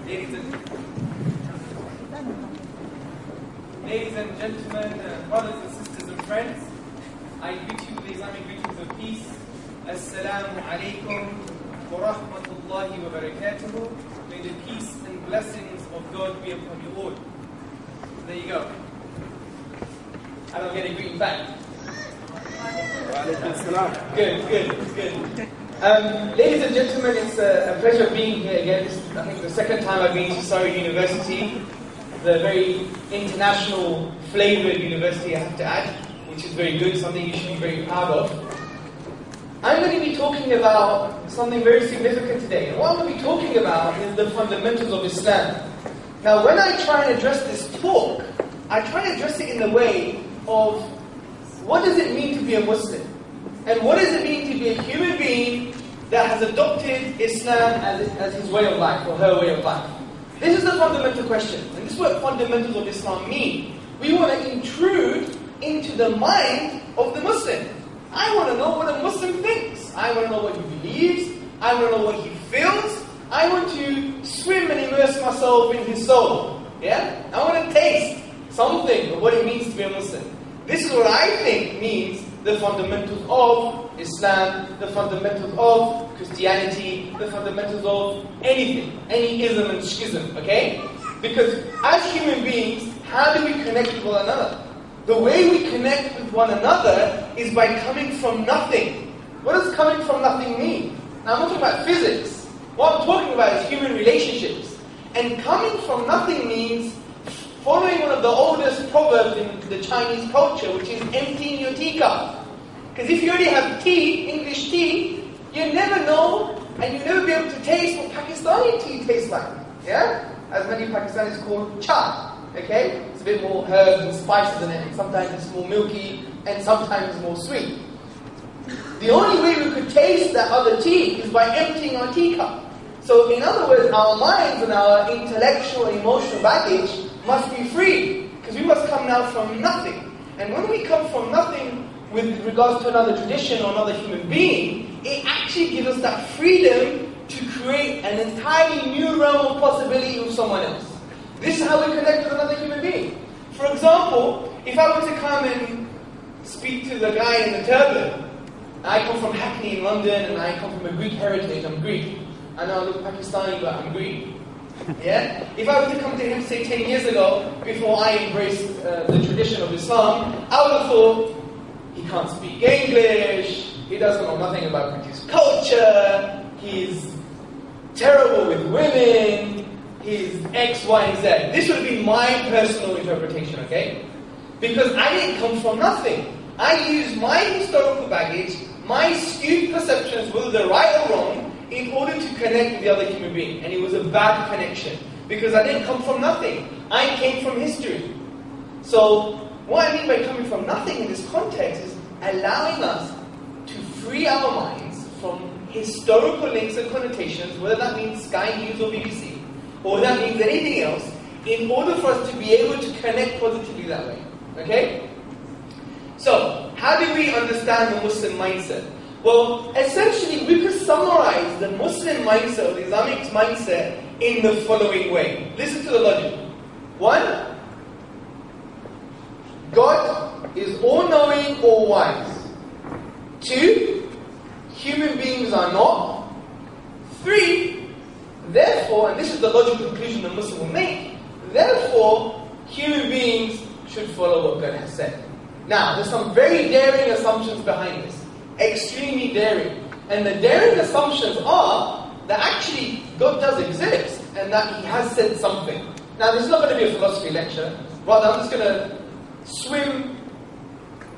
Ladies and gentlemen, brothers and sisters and friends, I greet you with the Islamic greetings of peace. Assalamu alaikum wa rahmatullahi wa barakatuhu. May the peace and blessings of God be upon you all. There you go. I don't get a greeting back. Good. Ladies and gentlemen, it's a pleasure being here again. This is, I think, the second time I've been to Surrey University, the very international flavoured university, I have to add, which is very good, something you should be very proud of. I'm going to be talking about something very significant today. And what I'm going to be talking about is the fundamentals of Islam. Now, when I try and address this talk, I try and address it in the way of what does it mean to be a Muslim? And what does it mean to be a human being that has adopted Islam as his way of life, or her way of life? This is the fundamental question. And this is what fundamentals of Islam mean. We want to intrude into the mind of the Muslim. I want to know what a Muslim thinks. I want to know what he believes. I want to know what he feels. I want to swim and immerse myself in his soul. Yeah? I want to taste something of what it means to be a Muslim. This is what I think means the fundamentals of Islam, the fundamentals of Christianity, the fundamentals of anything, any ism and schism, okay? Because as human beings, how do we connect with one another? The way we connect with one another is by coming from nothing. What does coming from nothing mean? Now I'm not talking about physics. What I'm talking about is human relationships. And coming from nothing means following one of the oldest proverbs in the Chinese culture, which is emptying your teacup. Because if you already have tea, English tea, you never know, and you'll never be able to taste what Pakistani tea tastes like. Yeah? As many Pakistanis call chai. Okay? It's a bit more herbs and spices in it, and sometimes it's more milky, and sometimes it's more sweet. The only way we could taste that other tea is by emptying our teacup. So in other words, our minds and our intellectual and emotional baggage must be free, because we must come now from nothing. And when we come from nothing with regards to another tradition or another human being, it actually gives us that freedom to create an entirely new realm of possibility with someone else. This is how we connect with another human being. For example, if I were to come and speak to the guy in the turban, I come from Hackney in London and I come from a Greek heritage, I'm Greek. I know I look Pakistani, but I'm Greek. Yeah? If I were to come to him, say 10 years ago, before I embraced the tradition of Islam, I would have thought, he can't speak English, he doesn't know nothing about British culture, he's terrible with women, he's X, Y, and Z. This would be my personal interpretation, okay? Because I didn't come from nothing. I used my historical baggage, my skewed perceptions, whether they're right or wrong, in order to connect with the other human being. And it was a bad connection. Because I didn't come from nothing. I came from history. So, what I mean by coming from nothing in this context is allowing us to free our minds from historical links and connotations, whether that means Sky News or BBC, or that means anything else, in order for us to be able to connect positively that way. Okay? So, how do we understand the Muslim mindset? Well, essentially, we could summarize the Muslim mindset, or the Islamic mindset, in the following way. Listen to the logic. 1, God is all-knowing, all-wise. 2, human beings are not. 3, therefore, and this is the logical conclusion the Muslim will make, therefore, human beings should follow what God has said. Now, there's some very daring assumptions behind this. Extremely daring. And the daring assumptions are that actually God does exist and that He has said something. Now, this is not going to be a philosophy lecture. Rather, I'm just going to swim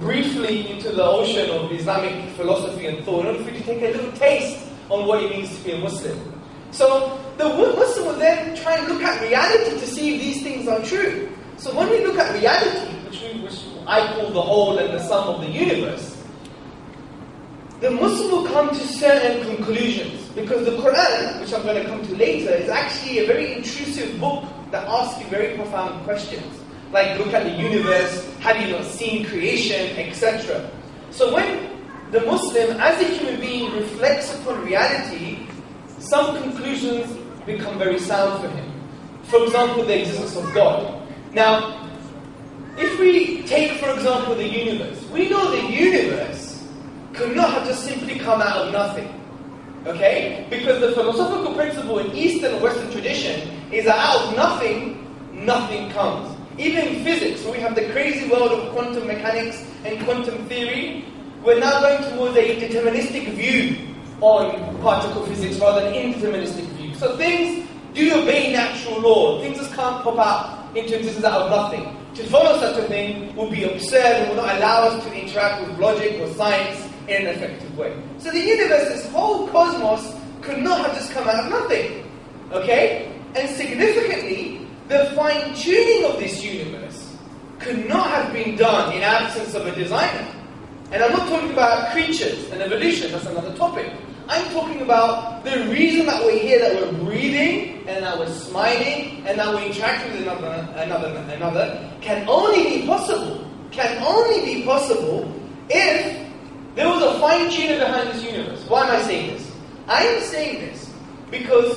briefly into the ocean of Islamic philosophy and thought in order for you to take a little taste on what it means to be a Muslim. So, the Muslim will then try and look at reality to see if these things are true. So, when we look at reality, which I call the whole and the sum of the universe, the Muslim will come to certain conclusions. Because the Quran, which I'm going to come to later, is actually a very intrusive book that asks you very profound questions. Like, look at the universe, have you not seen creation, etc. So when the Muslim, as a human being, reflects upon reality, some conclusions become very sound for him. for example, the existence of God. Now, if we take, for example, the universe, we know the universe could not have just simply come out of nothing. Okay? Because the philosophical principle in Eastern and Western tradition is that out of nothing, nothing comes. Even in physics, when we have the crazy world of quantum mechanics and quantum theory, we're now going towards a deterministic view on particle physics rather than indeterministic view. So things do obey natural law. Things just can't pop out into existence out of nothing. To follow such a thing will be absurd and will not allow us to interact with logic or science in an effective way. So the universe, this whole cosmos, could not have just come out of nothing. Okay? And significantly, the fine-tuning of this universe could not have been done in absence of a designer. And I'm not talking about creatures and evolution, that's another topic. I'm talking about the reason that we're here, that we're breathing, and that we're smiling, and that we're interacting with another, can only be possible if there was a fine-tuner behind this universe. Why am I saying this? I am saying this because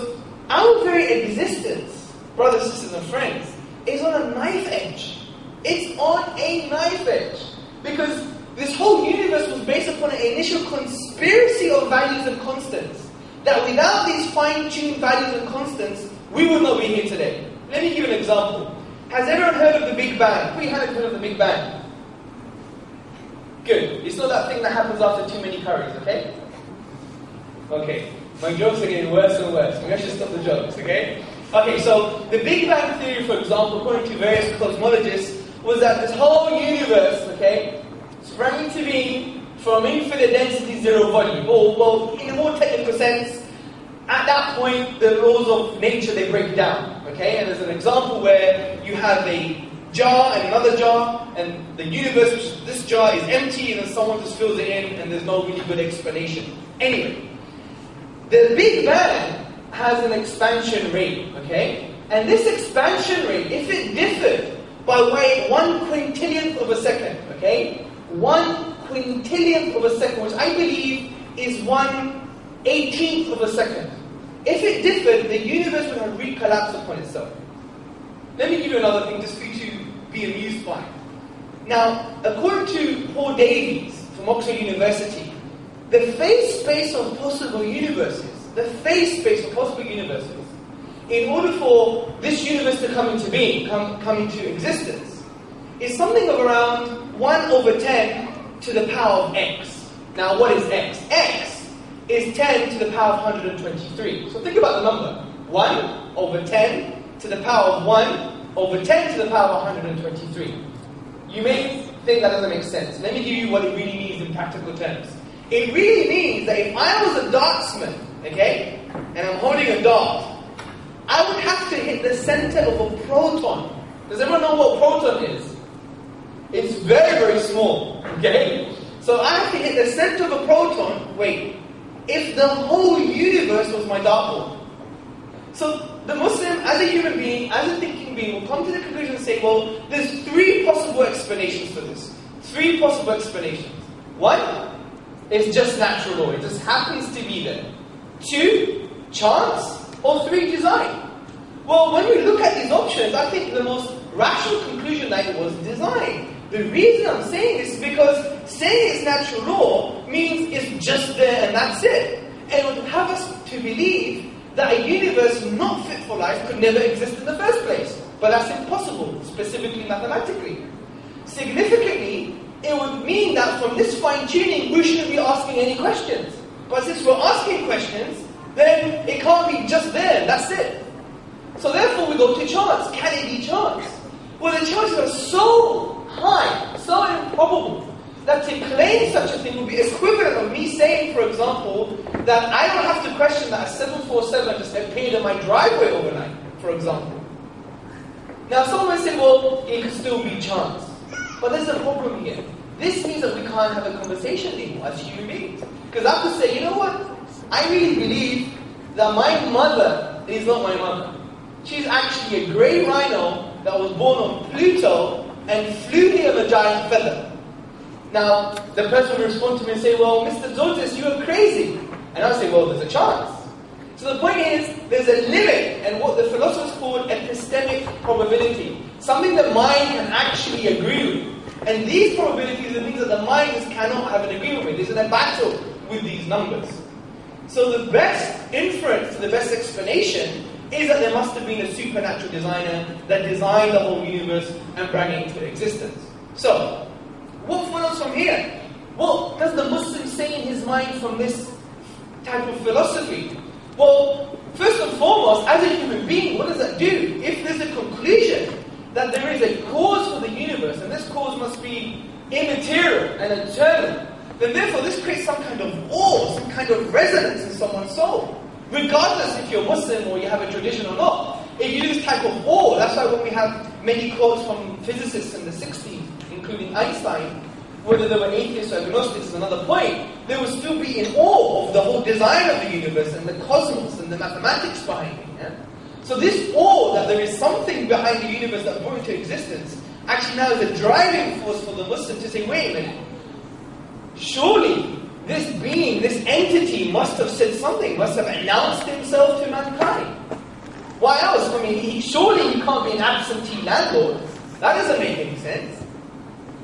our very existence, brothers, sisters, and friends, is on a knife edge. It's on a knife edge. Because this whole universe was based upon an initial conspiracy of values and constants. That without these fine-tuned values and constants, we would not be here today. Let me give you an example. Has everyone heard of the Big Bang? We haven't heard of the Big Bang. Good. It's not that thing that happens after too many curries, okay? Okay. My jokes are getting worse and worse. Maybe I should stop the jokes, okay? Okay, so the Big Bang Theory, for example, according to various cosmologists, was that this whole universe, okay, sprang into being from infinite density, zero volume. Well, in a more technical sense, at that point, the laws of nature, they break down, okay? And there's an example where you have a jar and another jar, and the universe, which is, this jar is empty, and then someone just fills it in, and there's no really good explanation. Anyway, the Big Bang has an expansion rate, okay? And this expansion rate, if it differed by way 1/quintillionth of a second, okay? 1/quintillionth of a second, which I believe is 1/18th of a second. If it differed, the universe would have recollapsed upon itself. Let me give you another thing just for you to be amused by. Now, according to Paul Davies from Oxford University, the phase space of possible universes, in order for this universe to come into being, come into existence, is something of around 1/10 to the power of x. Now, what is x? X is 10 to the power of 123. So think about the number. 1/10 to the power of 1/10 to the power of 123. You may think that doesn't make sense. Let me give you what it really means in practical terms. It really means that if I was a dartsman, okay, and I'm holding a dart, I would have to hit the center of a proton. Does everyone know what a proton is? It's very, very small, okay? So I have to hit the center of a proton. Wait, if the whole universe was my dartboard. So the Muslim, as a human being, as a thinking being, will come to the conclusion and say, well, there's 3 possible explanations for this. 3 possible explanations. 1, it's just natural law. It just happens to be there. 2, chance. Or 3, design. Well, when we look at these options, I think the most rational conclusion that it was design. The reason I'm saying this is because saying it's natural law means it's just there and that's it. And it would have us to believe that a universe not fit for life could never exist in the first place. But that's impossible, specifically mathematically. Significantly, it would mean that from this fine-tuning, we shouldn't be asking any questions. But since we're asking questions, then it can't be just there, that's it. So therefore we go to chance. Can it be chance? Well, the chances are so high, so improbable, that to claim such a thing would be equivalent of me saying, for example, that I don't have to question that a 747 just appeared in my driveway overnight, for example. Now someone may say, well, it could still be chance. But there's a problem here. This means that we can't have a conversation anymore as human beings. Because I could say, you know what? I really believe that my mother is not my mother. She's actually a grey rhino that was born on Pluto and flew here on a giant feather. Now, the person will respond to me and say, well, Mr. Tzortzis, you are crazy. And I'll say, well, there's a chance. So the point is, there's a limit, and what the philosophers call epistemic probability. Something that mind can actually agree with. And these probabilities are things that the mind just cannot have an agreement with. It's in a battle with these numbers. So the best inference, the best explanation, is that there must have been a supernatural designer that designed the whole universe and brought it into existence. So, what follows from here? What does the Muslim say in his mind from this type of philosophy? Well, first and foremost, as a human being, what does that do? If there's a conclusion that there is a cause for the universe, and this cause must be immaterial and eternal, then therefore this creates some kind of awe, some kind of resonance in someone's soul. Regardless if you're Muslim or you have a tradition or not, if you do this type of awe, that's why when we have many quotes from physicists in the 60s, including Einstein, whether they were atheists or agnostics is another point, they would still be in awe of the whole design of the universe and the cosmos and the mathematics behind it. Yeah? So this awe that there is something behind the universe that brought into existence actually now is a driving force for the Muslim to say, wait a minute, surely this being, this entity must have said something, must have announced himself to mankind. Why else? I mean, surely he can't be an absentee landlord. That doesn't make any sense.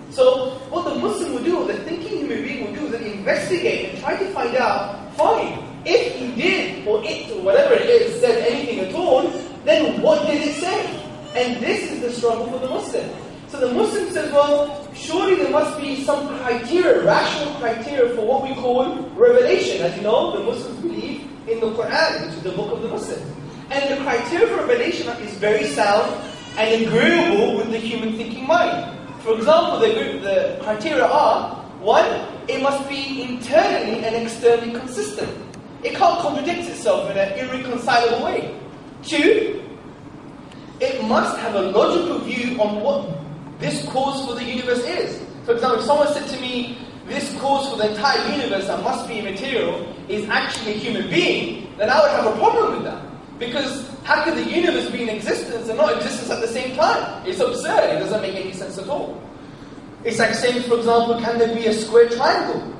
So, what the Muslim will do, or the thinking human being will do, is then investigate and try to find out, fine, if he did, or it, or whatever it is, said anything at all, then what did it say? And this is the struggle for the Muslim. So the Muslim says, well, surely there must be some criteria, rational criteria for what we call revelation. As you know, the Muslims believe in the Quran, which is the book of the Muslims. And the criteria for revelation is very sound and agreeable with the human thinking mind. For example, the criteria are, one, it must be internally and externally consistent. It can't contradict itself in an irreconcilable way. Two, it must have a logical view on what this cause for the universe is. For example, if someone said to me, this cause for the entire universe that must be immaterial is actually a human being, then I would have a problem with that. Because how could the universe be in existence and not existence at the same time? It's absurd, it doesn't make any sense at all. It's like saying, for example, can there be a square triangle?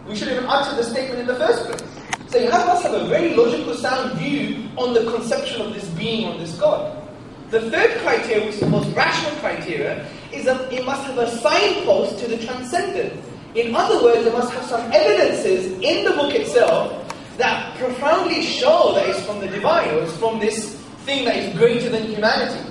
We shouldn't even utter the statement in the first place. So you must have a very logical, sound view on the conception of this being, on this God. The third criteria, which is the most rational criteria, is that it must have a signpost to the transcendent. In other words, it must have some evidences in the book itself that profoundly show that it's from the divine, or it's from this thing that is greater than humanity.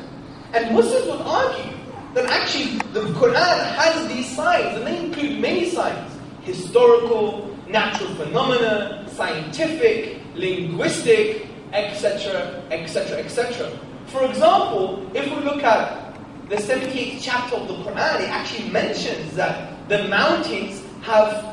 And Muslims would argue that actually the Quran has these signs, and they include many signs: historical, natural phenomena, scientific, linguistic, etc., etc., etc. For example, if we look at the 78th chapter of the Quran, it actually mentions that the mountains have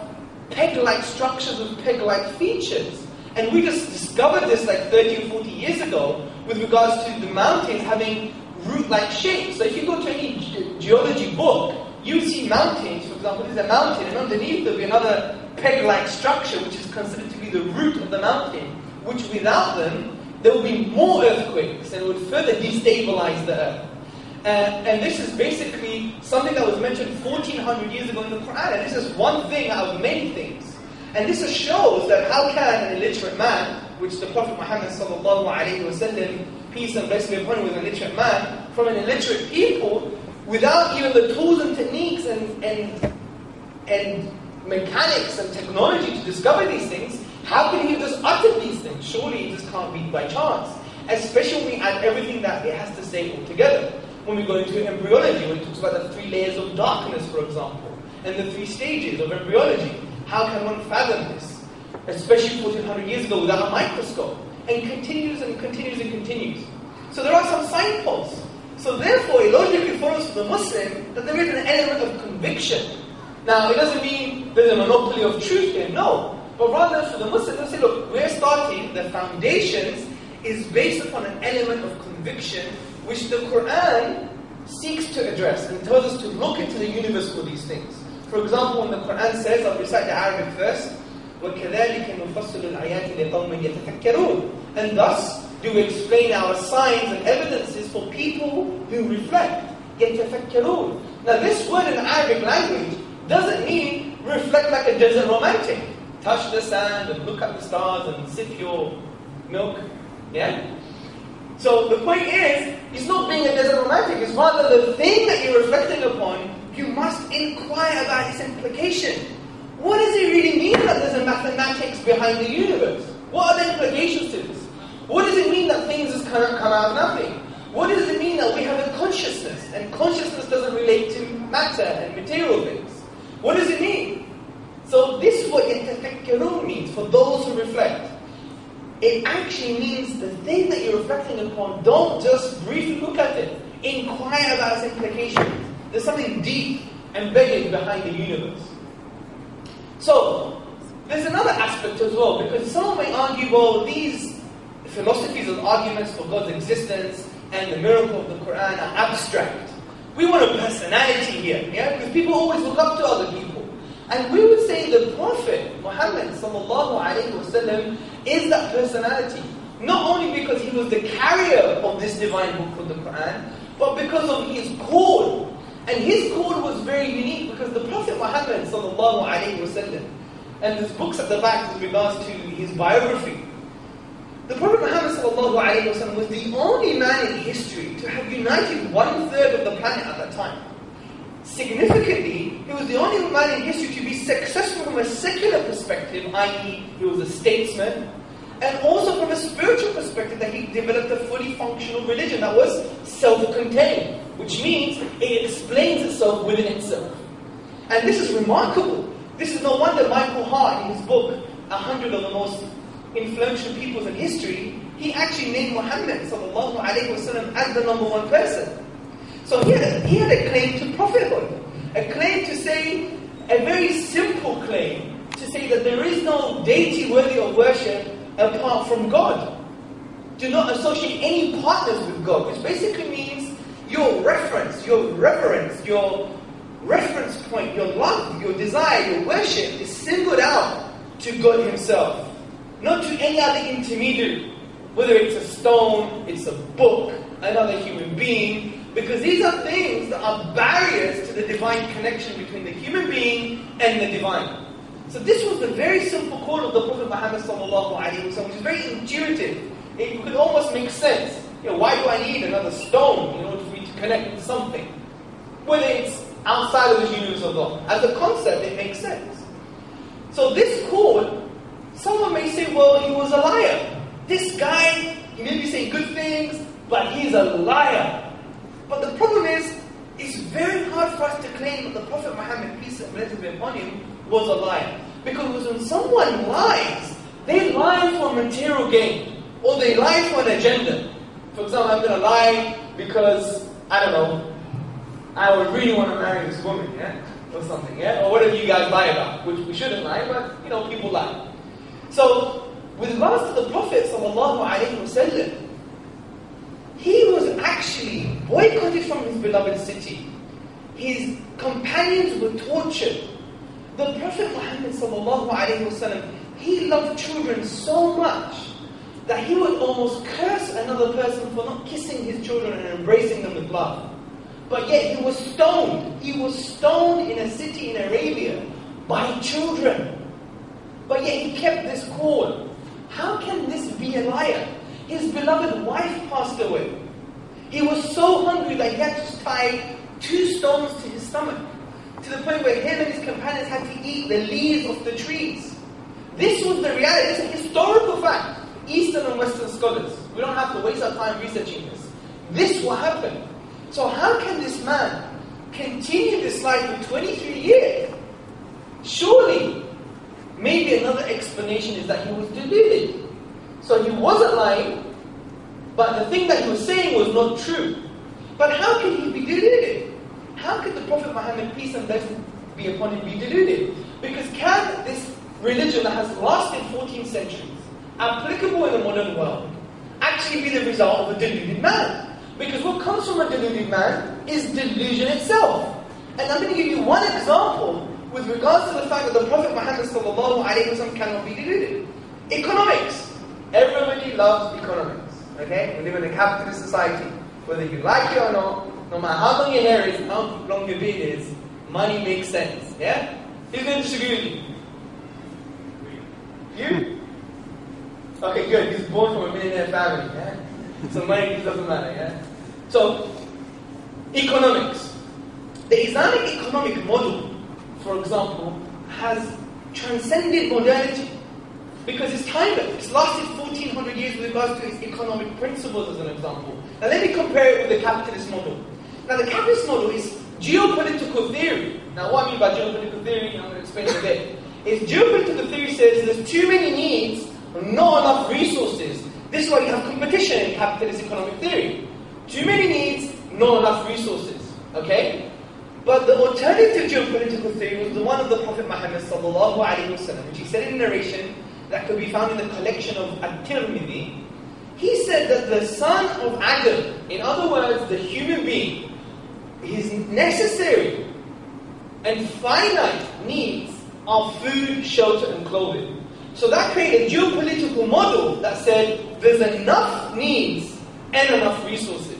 peg-like structures with peg-like features. And we just discovered this like 30 or 40 years ago with regards to the mountains having root-like shapes. So if you go to any geology book, you see mountains, for example, there's a mountain, and underneath there'll be another peg-like structure which is considered to be the root of the mountain, which without them, there will be more earthquakes and it would further destabilize the earth. And this is basically something that was mentioned 1400 years ago in the Quran, and this is one thing out of many things. And this shows that how can an illiterate man, which the Prophet Muhammad sallallahu alaihi wasallam, peace and blessing be upon him, was an illiterate man, from an illiterate people, without even the tools and techniques and mechanics and technology to discover these things, how can he just utter these things? Surely it just can't be by chance. Especially when we add everything that it has to say all together. When we go into embryology, when it talks about the 3 layers of darkness, for example, and the 3 stages of embryology, how can one fathom this? Especially 1400 years ago without a microscope. And continues and continues and continues. So there are some signposts. So therefore, it logically follows for the Muslim that there is an element of conviction. Now, it doesn't mean there's a monopoly of truth here, no. But rather for the Muslim, they say, look, we're starting, the foundations is based upon an element of conviction which the Quran seeks to address and tells us to look into the universe for these things. For example, when the Quran says, I'll recite the Arabic first, وَكَذَلِكَ نُفَصِّلُ الْآيَاتِ لِقَوْمٍ يَتَفَكَّرُونَ. And thus do we explain our signs and evidences for people who reflect. يَتَفَكَّرُونَ. Now this word in the Arabic language doesn't mean reflect like a desert romantic. touch the sand and look at the stars and sip your milk. Yeah? So the point is, it's not being a desert romantic, it's rather the thing that you're reflecting upon, you must inquire about its implication. What does it really mean that there's a mathematics behind the universe? What are the implications to this? What does it mean that things just come out of nothing? What does it mean that we have a consciousness, and consciousness doesn't relate to matter and material things? What does it mean? So this is what يَتَفَكَّرُونَ means, for those who reflect. It actually means the thing that you're reflecting upon, don't just briefly look at it. Inquire about its implications. There's something deep embedded behind the universe. So, there's another aspect as well, because someone may argue, well, these philosophies and arguments for God's existence and the miracle of the Quran are abstract. We want a personality here, yeah? Because people always look up to other people. And we would say the Prophet Muhammad sallallahu alaihi wasallam is that personality. Not only because he was the carrier of this divine book of the Quran, but because of his call. And his call was very unique because the Prophet Muhammad sallallahu alaihi wasallam, and there's books at the back with regards to his biography. The Prophet Muhammad sallallahu alaihi wasallam was the only man in history to have united 1/3 of the planet at that time. Significantly, he was the only man in history to be successful from a secular perspective, i.e. he was a statesman, and also from a spiritual perspective that he developed a fully functional religion that was self-contained, which means it explains itself within itself. And this is remarkable. This is no wonder Michael Hart, in his book, 100 of the most influential peoples in history, he actually named Muhammad sallallahu alaihi wasallam as the number one person. So he had a claim to prophethood, a claim to say, a very simple claim, to say that there is no deity worthy of worship apart from God. Do not associate any partners with God, which basically means your reference, your reverence, your reference point, your love, your desire, your worship is singled out to God Himself, not to any other intermediary, whether it's a stone, it's a book, another human being, because these are things that are barriers to the divine connection between the human being and the divine. So this was the very simple call of the Prophet Muhammad sallallahu alaihi wasallam, which is very intuitive. It could almost make sense. Why do I need another stone in order for me to connect with something? Whether it's outside of the universe or not. As a concept, it makes sense. So this call, someone may say, well, he was a liar. This guy, he may be saying good things, but he's a liar. But the problem is, it's very hard for us to claim that the Prophet Muhammad, peace and blessings be upon him, was a liar. Because when someone lies, they lie for material gain, or they lie for an agenda. For example, I'm going to lie because, I don't know, I would really want to marry this woman, yeah? Or something, yeah? Or whatever you guys lie about, which we shouldn't lie, but, people lie. So, with regards to the Prophet sallallahu alaihi wasallam, he was actually boycotted from his beloved city. His companions were tortured. The Prophet Muhammad sallallahu alaihi wasallam, he loved children so much that he would almost curse another person for not kissing his children and embracing them with love. But yet he was stoned. He was stoned in a city in Arabia by children. But yet he kept this call. How can this be a liar? His beloved wife passed away. He was so hungry that he had to tie 2 stones to his stomach, to the point where him and his companions had to eat the leaves of the trees. This was the reality. It's a historical fact. Eastern and Western scholars, we don't have to waste our time researching this. This will happen. So how can this man continue this life for 23 years? Surely, maybe another explanation is that he was deluded. So he wasn't lying, but the thing that he was saying was not true. But how can he be deluded? How could the Prophet Muhammad, peace and blessings be upon him, be deluded? Because can this religion that has lasted 14 centuries, applicable in the modern world, actually be the result of a deluded man? Because what comes from a deluded man is delusion itself. And I'm going to give you one example with regards to the fact that the Prophet Muhammad sallallahu alaihi wasallam cannot be deluded. Economics. Everybody loves economics. Okay? We live in a capitalist society. Whether you like it or not, no matter how long your hair is, how long your beard is, money makes sense. Yeah? Who's going to disagree with you? You? Okay, good. He's born from a millionaire family. Yeah? So money doesn't matter. Yeah. So economics. The Islamic economic model, for example, has transcended modernity because it's timeless. It's lasted 1400 years with regards to its economic principles, as an example. Now let me compare it with the capitalist model. Now the capitalist model is geopolitical theory. Now what I mean by geopolitical theory, I'm going to explain it a bit. Is geopolitical theory says there's too many needs, not enough resources. This is why you have competition in capitalist economic theory. Too many needs, not enough resources. Okay? But the alternative geopolitical theory was the one of the Prophet Muhammad sallallahu alaihi wasallam, which he said in a narration that could be found in the collection of At-Tirmidhi. He said that the son of Adam, in other words, the human being, his necessary and finite needs are food, shelter, and clothing. So that created a geopolitical model that said there's enough needs and enough resources.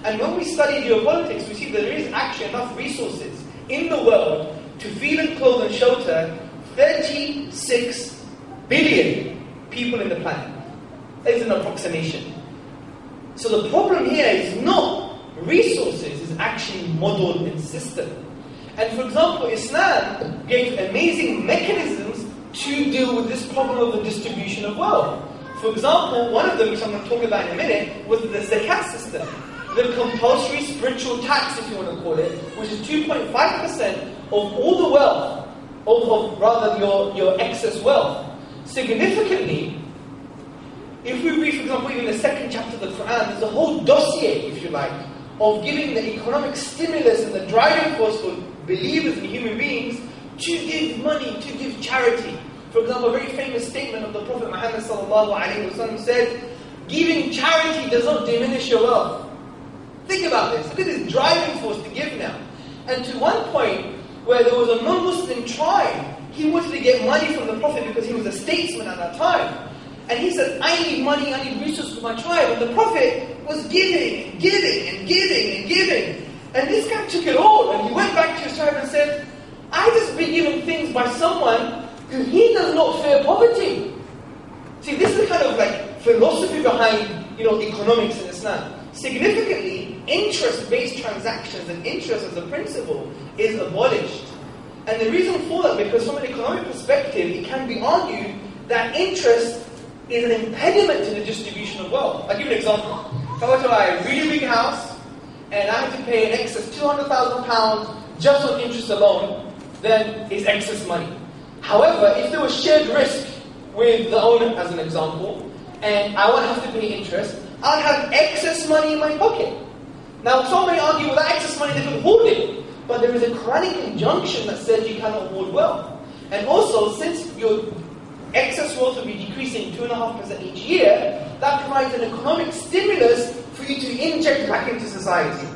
And when we study geopolitics, we see there is actually enough resources in the world to feed and clothe and shelter 36 billion people in the planet. That is an approximation. So the problem here is not resources, it's actually model and system. And for example, Islam gave amazing mechanisms to deal with this problem of the distribution of wealth. For example, one of them, which I'm going to talk about in a minute, was the zakat system. The compulsory spiritual tax, if you want to call it, which is 2.5% of all the wealth, of rather your excess wealth. Significantly, if we read, for example, even the second chapter of the Quran, there's a whole dossier, if you like, of giving the economic stimulus and the driving force for believers and human beings to give money, to give charity. For example, a very famous statement of the Prophet Muhammad sallallahu alaihi wasallam said, giving charity does not diminish your wealth. Think about this. Look at this driving force to give now. And to one point, where there was a non-Muslim tribe, he wanted to get money from the Prophet because he was a statesman at that time. And he said, I need money, I need resources for my tribe. And the Prophet was giving, and giving, and giving, and giving. And this guy took it all, and he went back to his tribe and said, I just been given things by someone who he does not fear poverty. See, this is the kind of like philosophy behind, economics in Islam. Significantly, interest-based transactions and interest as a principle is abolished. And the reason for that, because from an economic perspective, it can be argued that interest is an impediment to the distribution of wealth. I'll give you an example. If I were to buy a really big house, and I have to pay an excess £200,000 just on interest alone, then it's excess money. However, if there was shared risk with the owner, as an example, and I won't have to pay interest, I'll have excess money in my pocket. Now, some may argue, with that excess money they could hoard it. But there is a Quranic injunction that says you cannot hoard wealth. And also, since your excess wealth will be decreasing 2.5% each year, that provides an economic stimulus for you to inject back into society.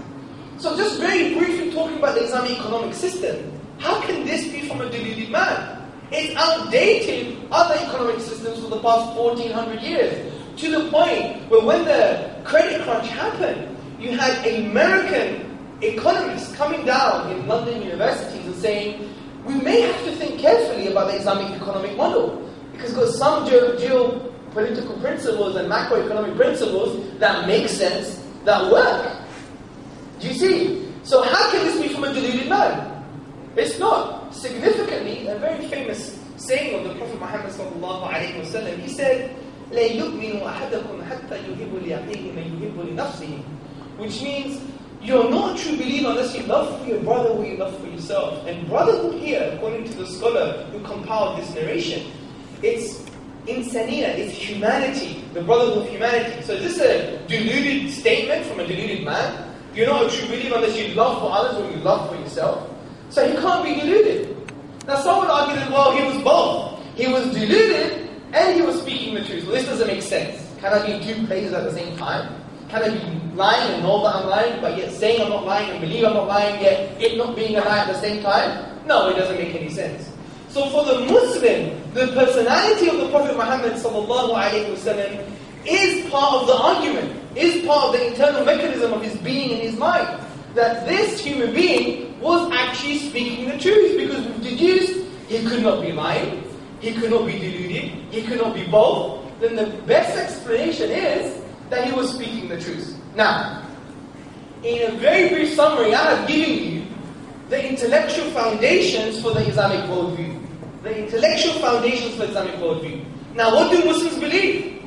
So just very briefly talking about the Islamic economic system, how can this be from a deluded man? It's outdated other economic systems for the past 1400 years. To the point where when the credit crunch happened, you had American economists coming down in London universities and saying, we may have to think carefully about the Islamic economic model, because there's some geopolitical principles and macroeconomic principles that make sense, that work. Do you see? So how can this be from a deluded man? It's not. Significantly, a very famous saying of the Prophet Muhammad sallallahu alaihi wasallam, he said, لا يؤمن أحدكم حتى يحب لأخيه ما يحب لنفسه, which means you're not a true believer unless you love for your brother what you love for yourself. And brotherhood here, according to the scholar who compiled this narration, it's insaniya, it's humanity, the brotherhood of humanity. So is this a deluded statement from a deluded man? You're not a true believer unless you love for others what you love for yourself. So he can't be deluded. Now someone argued that, well, he was both. He was deluded and he was speaking the truth. Well, this doesn't make sense. Can I be in two places at the same time? Can I be lying and know that I'm lying, but yet saying I'm not lying and believe I'm not lying, yet it not being a lie at the same time? No, it doesn't make any sense. So for the Muslim, the personality of the Prophet Muhammad sallallahu alaihi wasallam is part of the argument, is part of the internal mechanism of his being and his mind. That this human being was actually speaking the truth, because we've deduced he could not be lying, he could not be deluded, he could not be both, then the best explanation is that he was speaking the truth. Now, in a very brief summary, I have given you the intellectual foundations for the Islamic worldview. The intellectual foundations for Islamic worldview. Now, what do Muslims believe?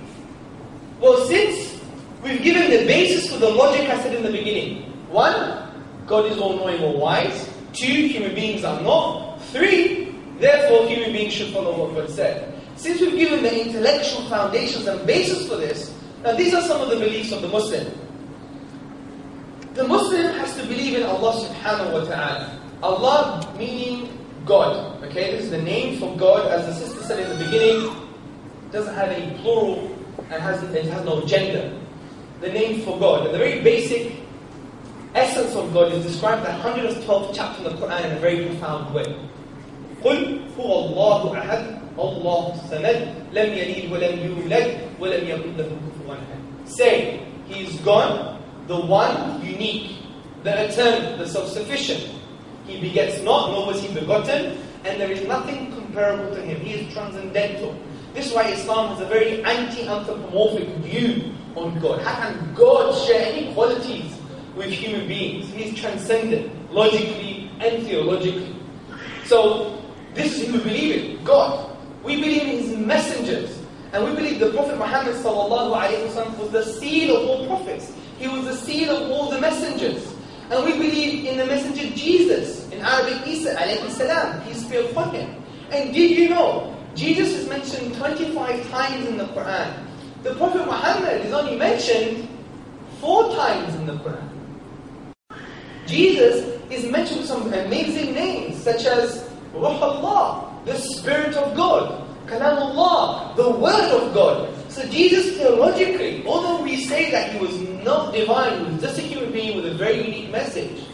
Well, since we've given the basis for the logic I said in the beginning. 1, God is all-knowing, all-wise. 2, human beings are not. 3, therefore human beings should follow what God said. Since we've given the intellectual foundations and basis for this, now these are some of the beliefs of the Muslim. The Muslim has to believe in Allah subhanahu wa ta'ala. Allah meaning God. Okay, this is the name for God, as the sister said in the beginning. It doesn't have any plural and it has no gender. The name for God. And the very basic essence of God is described in the 112th chapter of the Quran in a very profound way. قُلْ هُوَ اللَّهُ أَحَدٌ اللَّهُ الصَّمَدُ لَمْ يَلِدْ وَلَمْ يُولَدْ وَلَمْ يَكُنْ لَهُ كُفُوًا أَحَدٌ. Say, He is God, the one unique, the eternal, the self-sufficient. He begets not, nor was He begotten, and there is nothing comparable to Him. He is transcendental. This is why Islam has a very anti-anthropomorphic view on God. How can God share any qualities with human beings? He is transcendent, logically and theologically. So, this is who we believe in, God. We believe in His messengers. And we believe the Prophet Muhammad ﷺ was the seal of all prophets. He was the seal of all the messengers. And we believe in the messenger Jesus, in Arabic Isa alayhi salam, peace be upon him. And did you know, Jesus is mentioned 25 times in the Quran. The Prophet Muhammad is only mentioned 4 times in the Quran. Jesus is mentioned with some amazing names, such as Ruh Allah, the Spirit of God, Kalamullah, the Word of God. So Jesus theologically, although we say that He was not divine, He was just a human being with a very unique message,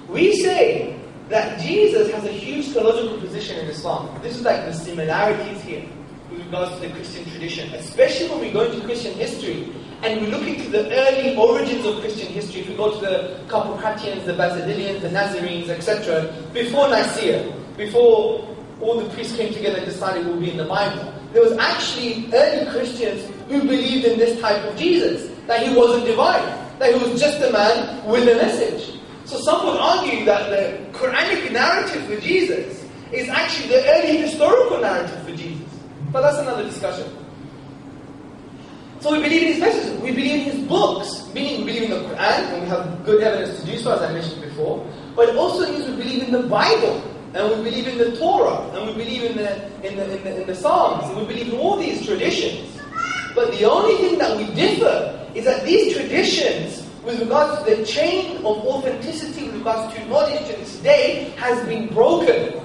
we say that Jesus has a huge theological position in Islam. This is like the similarities here with regards to the Christian tradition, especially when we go into Christian history and we look into the early origins of Christian history. If we go to the Carpocratians, the Basilians, the Nazarenes, etc., before Nicaea, before all the priests came together and decided it will be in the Bible, there was actually early Christians who believed in this type of Jesus, that He wasn't divine, that He was just a man with a message. So some would argue that the Quranic narrative for Jesus is actually the early historical narrative for Jesus. But that's another discussion. So we believe in His messages, we believe in His books, meaning we believe in the Quran, and we have good evidence to do so, as I mentioned before. But it also means we believe in the Bible, and we believe in the Torah, and we believe in the Psalms, and we believe in all these traditions. But the only thing that we differ is that these traditions, with regards to the chain of authenticity, with regards to knowledge to this day, has been broken.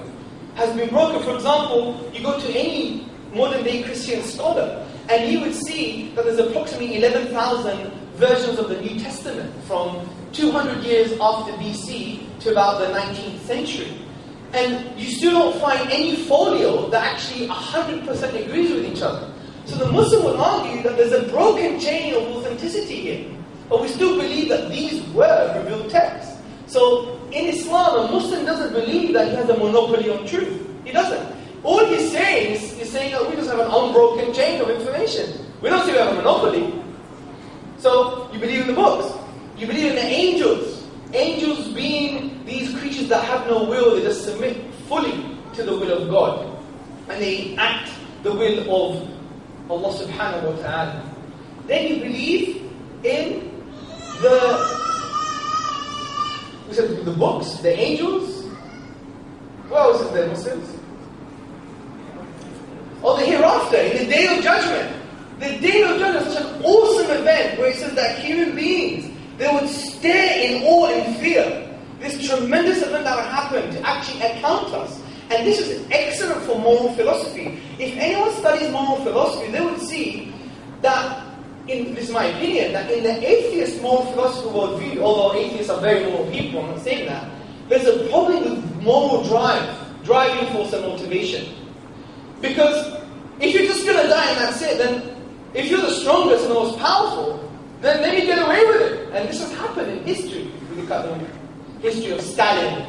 Has been broken. For example, you go to any modern day Christian scholar, and he would see that there's approximately 11,000 versions of the New Testament from 200 years after BC to about the 19th century. And you still don't find any folio that actually 100% agrees with each other. So the Muslim would argue that there's a broken chain of authenticity here. But we still believe that these were revealed texts. So in Islam, a Muslim doesn't believe that he has a monopoly on truth. He doesn't. All he's saying is saying that we just have an unbroken chain of information. We don't say we have a monopoly. So you believe in the books. You believe in the angels. Angels being these creatures that have no will, they just submit fully to the will of God. And they act the will of Allah subhanahu wa ta'ala. Then you believe in the books, the angels. What else is there, Muslims? Or the hereafter, in the day of judgment. The day of judgment is such an awesome event where it says that human beings, they would stare in awe and fear. This tremendous event that would happen to actually account us. And this is excellent for moral philosophy. If anyone studies moral philosophy, they would see that, this is my opinion, that in the atheist moral philosophy worldview, although atheists are very moral people, I'm not saying that, there's a problem with moral driving force and motivation. Because if you're just going to die and that's it, then if you're the strongest and the most powerful, then let me get away with it. And this has happened in history. If we look at the history of Stalin,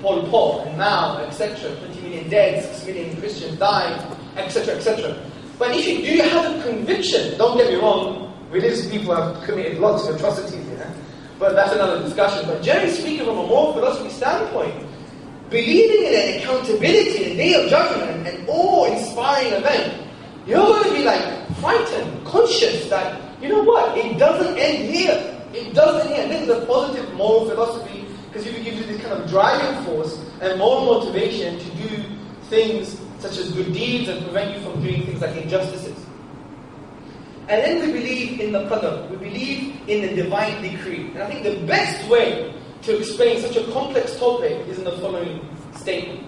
Pol Pot, and Mao, etc., 20 million million dead, 6 million Christians died, etc., etc. But if you do have a conviction, don't get me wrong, religious people have committed lots of atrocities, but that's another discussion. But generally speaking, from a moral philosophy standpoint, believing in an accountability, a day of judgment, an awe-inspiring event, you're going to be like frightened, conscious that, you know what, it doesn't end here. It doesn't end here. And this is a positive moral philosophy, because it gives you this kind of driving force and moral motivation to do things such as good deeds and prevent you from doing things like injustices. And then we believe in the qadr, we believe in the divine decree. And I think the best way to explain such a complex topic is in the following statement.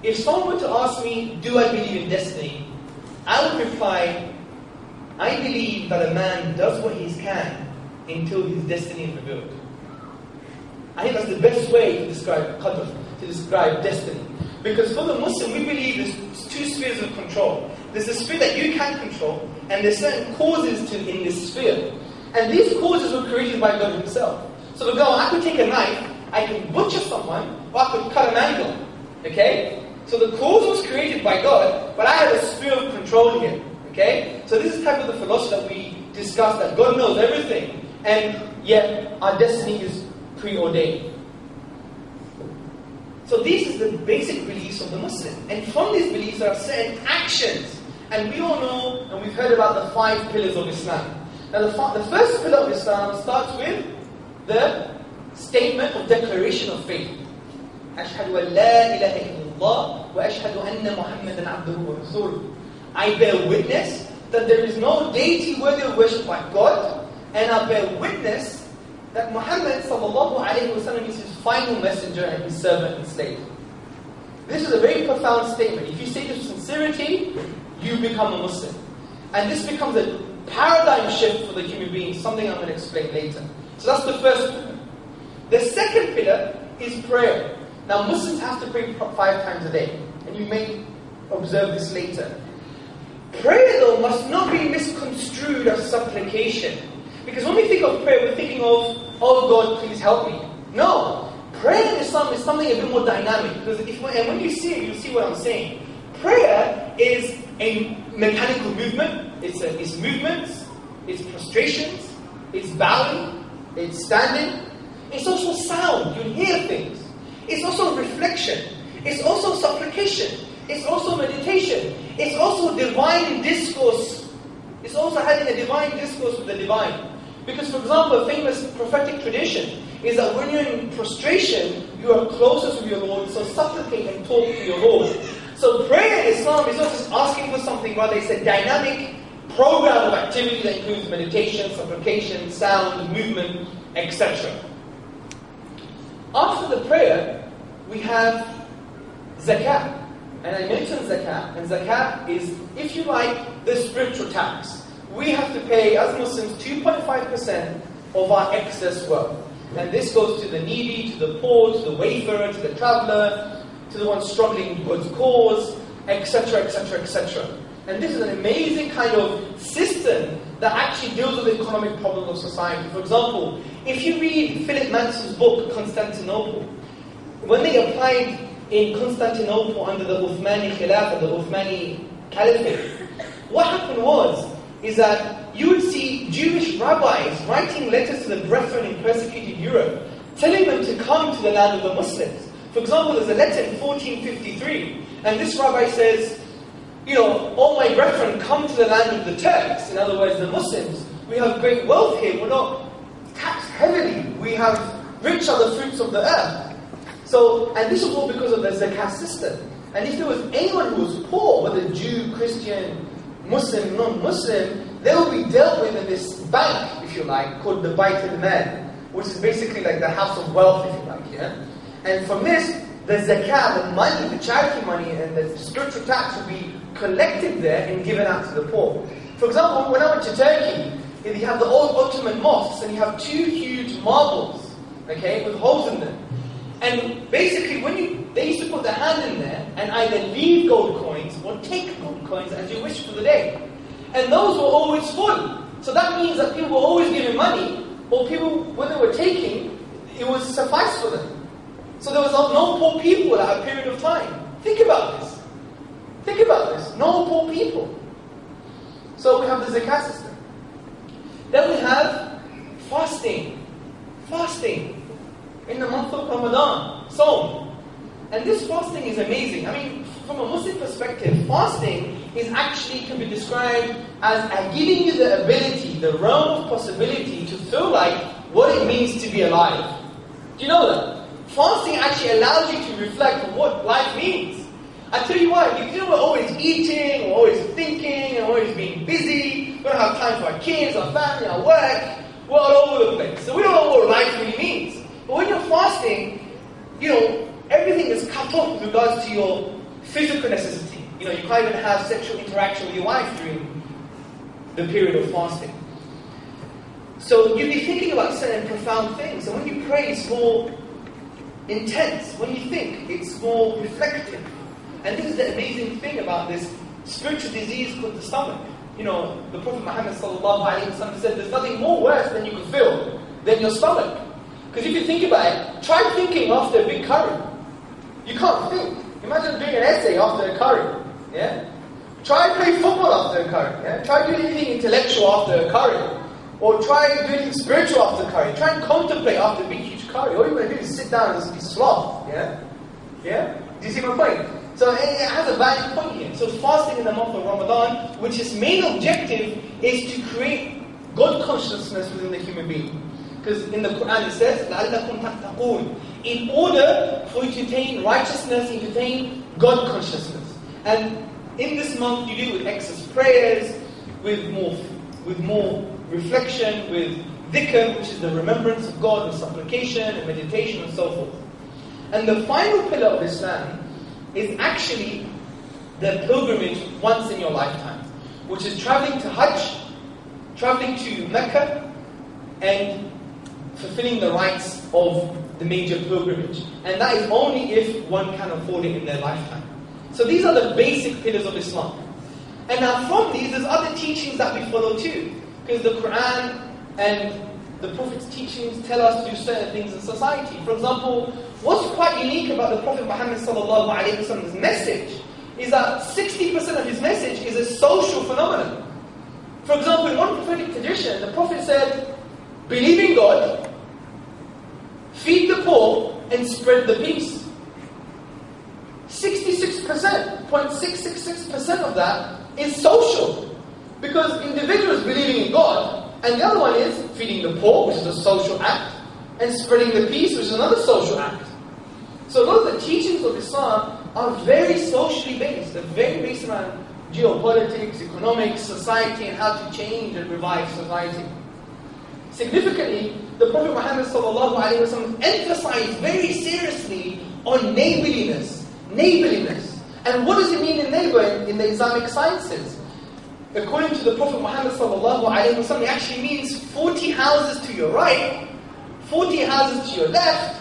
If someone were to ask me, do I believe in destiny? I would reply, I believe that a man does what he can until his destiny is revealed. I think that's the best way to describe qadr, to describe destiny. Because for the Muslim, we believe there's two spheres of control. There's a sphere that you can control, and there's certain causes in this sphere. And these causes were created by God Himself. So the girl, I could take a knife, I can butcher someone, or I could cut a mango. Okay? So the cause was created by God, but I had a sphere of control here. Okay? So this is type of the philosophy that we discussed, that God knows everything, and yet our destiny is preordained. So this is the basic beliefs of the Muslim. And from these beliefs there are certain actions. And we all know, and we've heard about the 5 pillars of Islam. Now the first pillar of Islam starts with the statement of declaration of faith. أشهد أن لا إله إلا الله وأشهد أن محمدا عبده ورسوله. I bear witness that there is no deity worthy of worship but God, and I bear witness that Muhammad sallallahu alayhi wa sallam is his final messenger and his servant and slave. This is a very profound statement. If you say this with sincerity, you become a Muslim. And this becomes a paradigm shift for the human being, something I'm going to explain later. So that's the first pillar. The second pillar is prayer. Now Muslims have to pray 5 times a day, and you may observe this later. Prayer though must not be misconstrued as supplication. Because when we think of prayer, we're thinking of, oh God, please help me. No. Prayer in Islam is something a bit more dynamic. Because and when you see it, you'll see what I'm saying. Prayer is a mechanical movement. It's movements, it's prostrations, it's bowing, it's standing. It's also sound. You hear things. It's also reflection. It's also supplication. It's also meditation. It's also divine discourse. It's also having a divine discourse with the divine. Because, for example, a famous prophetic tradition is that when you're in prostration, you are closer to your Lord, so supplicate and talk to your Lord. So prayer in Islam is not just asking for something, rather it's a dynamic program of activity that includes meditation, supplication, sound, movement, etc. After the prayer, we have zakat. And I mentioned zakat, and zakat is, if you like, the spiritual tax. We have to pay, as Muslims, 2.5% of our excess wealth. And this goes to the needy, to the poor, to the wayfarer, to the traveller, to the one struggling God's cause, etc., etc., etc. And this is an amazing kind of system that actually deals with the economic problems of society. For example, if you read Philip Manson's book, Constantinople, when they applied in Constantinople under the Uthmani Khilafah, the Uthmani Caliphate, what happened is that you would see Jewish rabbis writing letters to the brethren in persecuted Europe, telling them to come to the land of the Muslims. For example, there's a letter in 1453, and this rabbi says, you know, all my brethren, come to the land of the Turks, in other words, the Muslims. We have great wealth here, we're not taxed heavily, we have rich are the fruits of the earth. So, and this was all because of the zakat system. And if there was anyone who was poor, whether Jew, Christian, Muslim, non-Muslim, they will be dealt with in this bank, if you like, called the Bait al-Mal, which is basically like the house of wealth, if you like, yeah? And from this, the zakat, the money, the charity money, and the spiritual tax will be collected there and given out to the poor. For example, when I went to Turkey, you have the old Ottoman mosques, and you have 2 huge marbles, okay, with holes in them. And basically, they used to put their hand in there and either leave gold coins or take gold coins as you wish for the day. And those were always full. So that means that people were always giving money, or people, when they were taking, it was suffice for them. So there was no poor people at a period of time. Think about this. Think about this. No poor people. So we have the zakat system. Then we have fasting. Fasting in the month of Ramadan. So, and this fasting is amazing. I mean, from a Muslim perspective, fasting is actually can be described as giving you the ability, the realm of possibility to feel like what it means to be alive. Do you know that? Fasting actually allows you to reflect on what life means. I tell you what, you know, we're always eating, we're always thinking, we're always being busy, we don't have time for our kids, our family, our work, we're all over the place. So we don't know what life really means. But when you're fasting, you know, everything is cut off with regards to your physical necessity. You know, you can't even have sexual interaction with your wife during the period of fasting. So you'll be thinking about certain profound things. And when you pray, it's more intense. When you think, it's more reflective. And this is the amazing thing about this spiritual disease called the stomach. You know, the Prophet Muhammad ﷺ said there's nothing more worse than you can feel than your stomach. Because if you think about it, try thinking after a big curry. You can't think. Imagine doing an essay after a curry. Yeah? Try playing football after a curry. Yeah? Try doing anything intellectual after a curry. Or try doing anything spiritual after a curry. Try and contemplate after a big huge curry. All you're going to do is sit down and just be sloth. Yeah? Yeah? Do you see my point? So it has a valid point here. So fasting in the month of Ramadan, which its main objective is to create God consciousness within the human being. Because in the Quran it says, لَعَلَّكُمْ تَتَّقُونَ, in order for you to attain righteousness, you to attain God consciousness. And in this month you do it with excess prayers, with more reflection, with dhikr, which is the remembrance of God, and supplication and meditation and so forth. And the final pillar of Islam is actually the pilgrimage once in your lifetime, which is traveling to Hajj, traveling to Mecca, and fulfilling the rites of the major pilgrimage. And that is only if one can afford it in their lifetime. So these are the basic pillars of Islam. And now from these, there's other teachings that we follow too. Because the Quran and the Prophet's teachings tell us to do certain things in society. For example, what's quite unique about the Prophet Muhammad ﷺ's message is that 60% of his message is a social phenomenon. For example, in one prophetic tradition, the Prophet said, believe in God, feed the poor, and spread the peace. 0.666% of that is social. Because individuals believing in God, and the other one is feeding the poor, which is a social act, and spreading the peace, which is another social act. So a lot of the teachings of Islam are very socially based. They're very based around geopolitics, economics, society, and how to change and revive society. Significantly, the Prophet Muhammad ﷺ emphasized very seriously on neighborliness. Neighborliness. And what does it mean in neighbor in the Islamic sciences? According to the Prophet Muhammad ﷺ, it actually means 40 houses to your right, 40 houses to your left,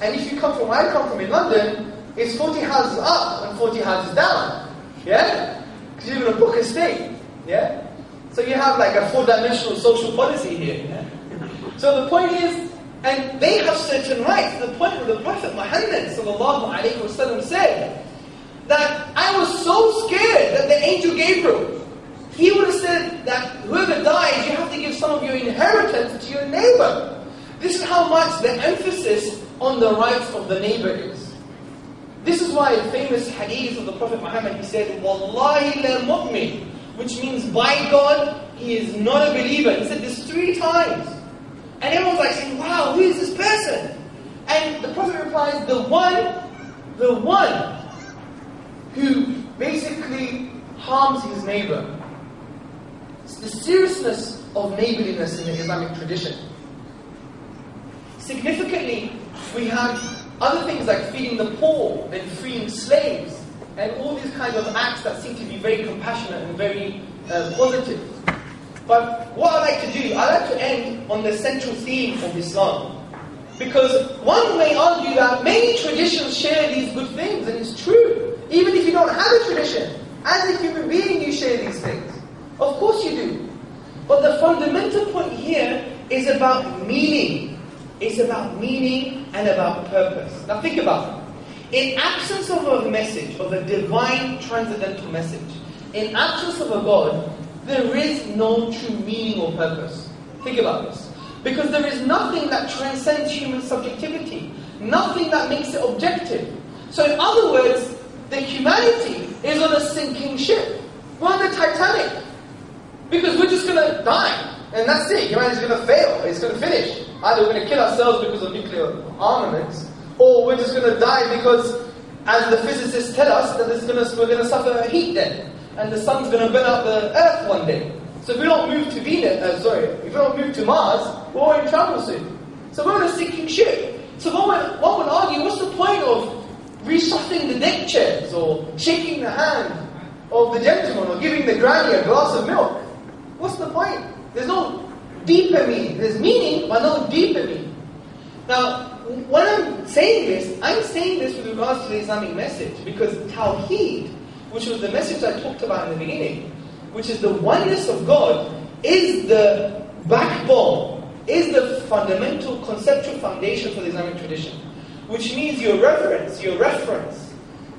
and if you come from where I come from in London, it's 40 houses up and 40 houses down. Yeah? Because you live in a book estate. Yeah? So you have like a 4-dimensional social policy here. Yeah? So the point is, and they have certain rights. The point of the Prophet Muhammad ﷺ said that I was so scared that the angel Gabriel, he would have said that whoever dies, you have to give some of your inheritance to your neighbor. This is how much the emphasis on the rights of the neighbor is. This is why the famous hadith of the Prophet Muhammad, he said, Wallahi la mu'min, which means by God, he is not a believer. He said this 3 times. And everyone's like saying, wow, who is this person? And the Prophet replies, the one who basically harms his neighbor. It's the seriousness of neighborliness in the Islamic tradition. Significantly, we have other things like feeding the poor and freeing slaves and all these kinds of acts that seem to be very compassionate and very positive. But what I like to do, I like to end on the central theme of Islam. Because one may argue that many traditions share these good things, and it's true. Even if you don't have a tradition, as a human being you share these things. Of course you do. But the fundamental point here is about meaning. It's about meaning and about purpose. Now think about it. In absence of a message, of a divine transcendental message, in absence of a God, there is no true meaning or purpose. Think about this. Because there is nothing that transcends human subjectivity. Nothing that makes it objective. So in other words, the humanity is on a sinking ship. We're on the Titanic. Because we're just going to die. And that's it. Humanity is going to fail. It's going to finish. Either we're going to kill ourselves because of nuclear armaments, or we're just going to die because, as the physicists tell us, that we're going to suffer a heat death. And the sun's going to burn out the earth one day. So if we don't move to if we don't move to Mars, we're in trouble soon. So we're on a sinking ship. So one would argue, what's the point of reshuffling the deck chairs, or shaking the hand of the gentleman, or giving the granny a glass of milk? What's the point? There's no deeper meaning. There's meaning, but no deeper meaning. Now, when I'm saying this with regards to the Islamic message, because Tawheed, which was the message I talked about in the beginning, which is the oneness of God, is the backbone, is the fundamental conceptual foundation for the Islamic tradition. Which means your reverence,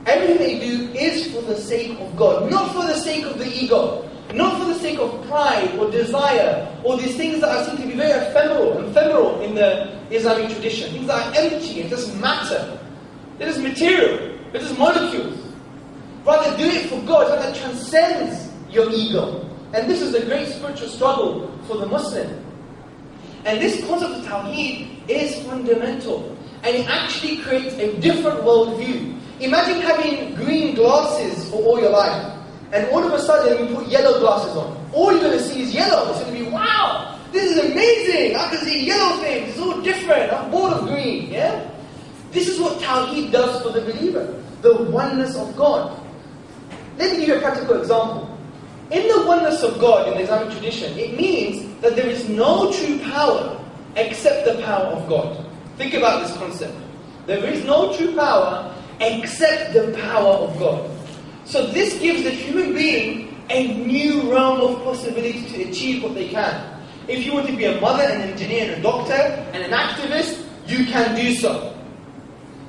everything that you do is for the sake of God, not for the sake of the ego, not for the sake of pride or desire, or these things that are seen to be very ephemeral in the Islamic tradition. Things that are empty, it doesn't matter. It is material, it is molecules. Rather do it for God, so that transcends your ego. And this is a great spiritual struggle for the Muslim. And this concept of Tawheed is fundamental. And it actually creates a different worldview. Imagine having green glasses for all your life. And all of a sudden you put yellow glasses on. All you're going to see is yellow. It's going to be, wow, this is amazing. I can see yellow things. It's all different. I'm bored of green. Yeah? This is what Tawheed does for the believer. The oneness of God. Let me give you a practical example. In the oneness of God in the Islamic tradition, it means that there is no true power except the power of God. Think about this concept. There is no true power except the power of God. So this gives the human being a new realm of possibility to achieve what they can. If you want to be a mother, an engineer, and a doctor, and an activist, you can do so.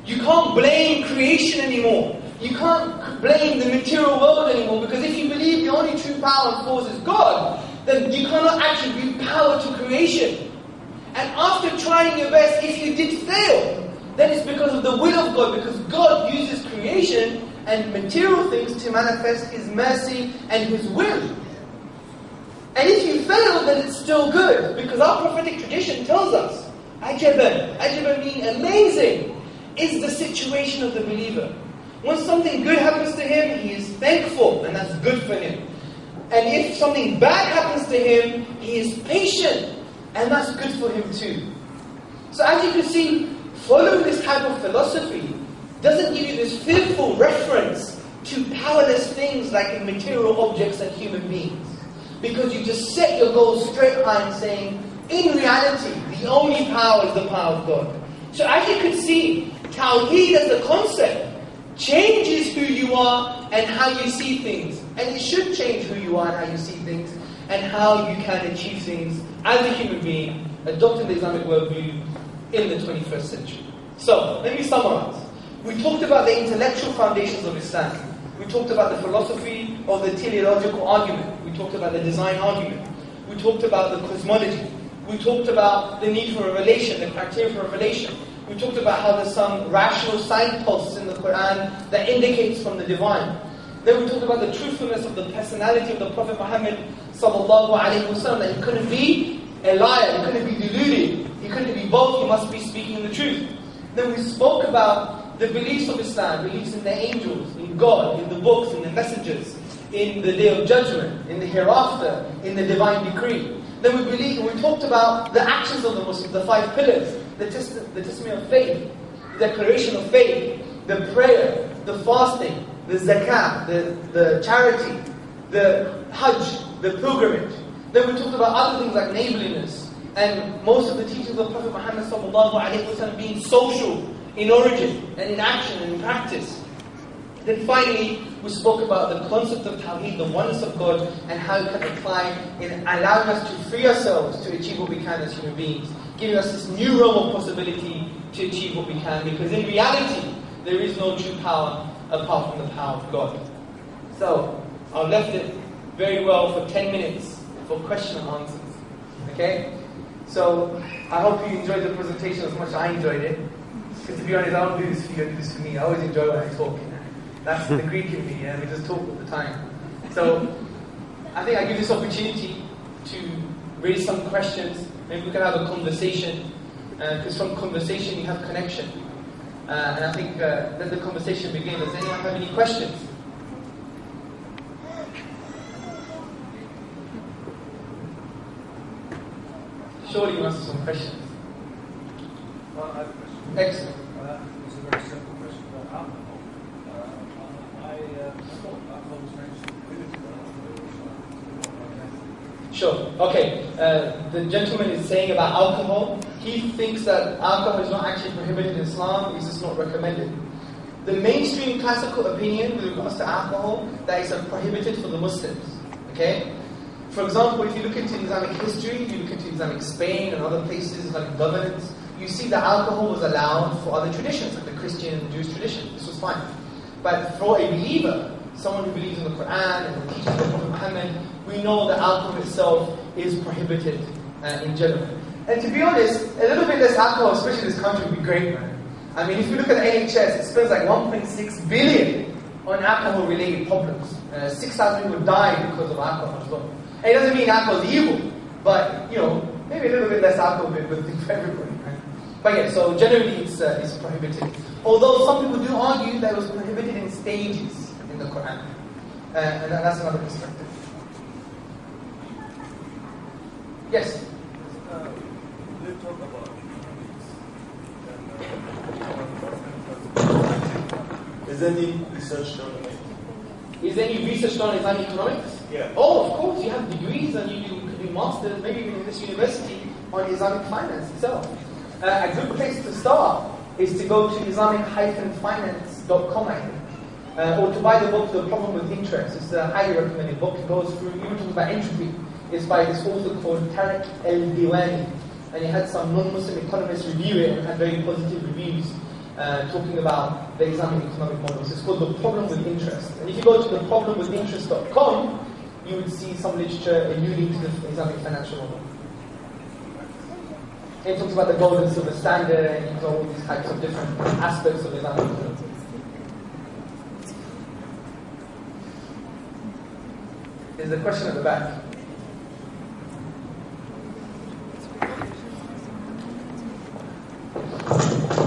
You can't blame creation anymore. You can't blame the material world anymore, because if you believe the only true power and cause is God, then you cannot attribute power to creation. And after trying your best, if you did fail, then it's because of the will of God, because God uses creation and material things to manifest His mercy and His will. And if you fail, then it's still good, because our prophetic tradition tells us, ajaban meaning amazing, is the situation of the believer. When something good happens to him, he is thankful, and that's good for him. And if something bad happens to him, he is patient, and that's good for him too. So as you can see, following this type of philosophy doesn't give you this fearful reference to powerless things like material objects and human beings. Because you just set your goals straight high and saying, in reality, the only power is the power of God. So as you can see, Tawheed as a concept changes who you are and how you see things. And it should change who you are and how you see things, and how you can achieve things as a human being, adopting the Islamic worldview in the 21st century. So, let me summarize. We talked about the intellectual foundations of Islam. We talked about the philosophy of the teleological argument. We talked about the design argument. We talked about the cosmology. We talked about the need for revelation, the criteria for revelation. We talked about how there's some rational signposts in the Quran that indicates from the divine. Then we talked about the truthfulness of the personality of the Prophet Muhammad sallallahu alaihi wasallam, that he couldn't be a liar, he couldn't be deluded, he couldn't be both, he must be speaking the truth. Then we spoke about the beliefs of Islam, beliefs in the angels, in God, in the books, in the messengers, in the Day of Judgment, in the hereafter, in the divine decree. Then we talked about the actions of the Muslims, the 5 pillars, the testimony of faith, the declaration of faith, the prayer, the fasting, the zakah, the charity, the hajj, the pilgrimage. Then we talked about other things like neighborliness, and most of the teachings of the Prophet Muhammad sallallahu alaihi wasallam being social in origin and in action and in practice. Then finally, we spoke about the concept of Tawheed, the oneness of God, and how it can apply in allowing us to free ourselves to achieve what we can as human beings, giving us this new realm of possibility to achieve what we can. Because in reality, there is no true power apart from the power of God. So, I've left it very well for 10 minutes for question and answers. Okay? So, I hope you enjoyed the presentation as much as I enjoyed it. Because to be honest, I don't do this for you, I do this for me. I always enjoy when I talk. That's the Greek in me, we just talk all the time. So, I think I give this opportunity to raise some questions. Maybe we can have a conversation. Because from conversation you have connection. And I think let the conversation begin. Does anyone have any questions? Surely you answer some questions. Well, I have a question. Excellent. It's a very simple question about alcohol. I thought alcohol was mentioned in Sure. Okay. The gentleman is saying about alcohol. He thinks that alcohol is not actually prohibited in Islam. It's just not recommended. The mainstream classical opinion with regards to alcohol, that is prohibited for the Muslims. Okay. For example, if you look into Islamic history, you look into Islamic Spain and other places, Islamic governance, you see that alcohol was allowed for other traditions, like the Christian and Jewish tradition. This was fine. But for a believer, someone who believes in the Quran and the teachings of Prophet Muhammad, we know that alcohol itself is prohibited in general. And to be honest, a little bit less alcohol, especially in this country, would be great, man. I mean, if you look at the NHS, it spends like 1.6 billion on alcohol-related problems. 6,000 people die because of alcohol as well. And it doesn't mean alcohol is evil, but, you know, maybe a little bit less alcohol would be a good thing for everybody, right? But yeah, so generally it's prohibited. Although some people do argue that it was prohibited in stages in the Quran. And that's another perspective. Yes? They talk about economics. Is there any research done on it? Is there any research done on Islamic economics? Yeah. Oh, of course, you have degrees and you can do masters, maybe even in this university, on Islamic finance itself. A good place to start is to go to islamic-finance.com, I think. Or to buy the book, The Problem with Interest. It's a highly recommended book. It goes through, even talking about entropy. It's by this author called Tariq El-Diwani. And he had some non-Muslim economists review it and had very positive reviews talking about the Islamic economic models. It's called The Problem with Interest. And if you go to theproblemwithinterest.com, you would see some literature alluding to the Islamic financial model. It talks about the gold and silver standard and all these types of different aspects of Islamic economics. There's a question at the back.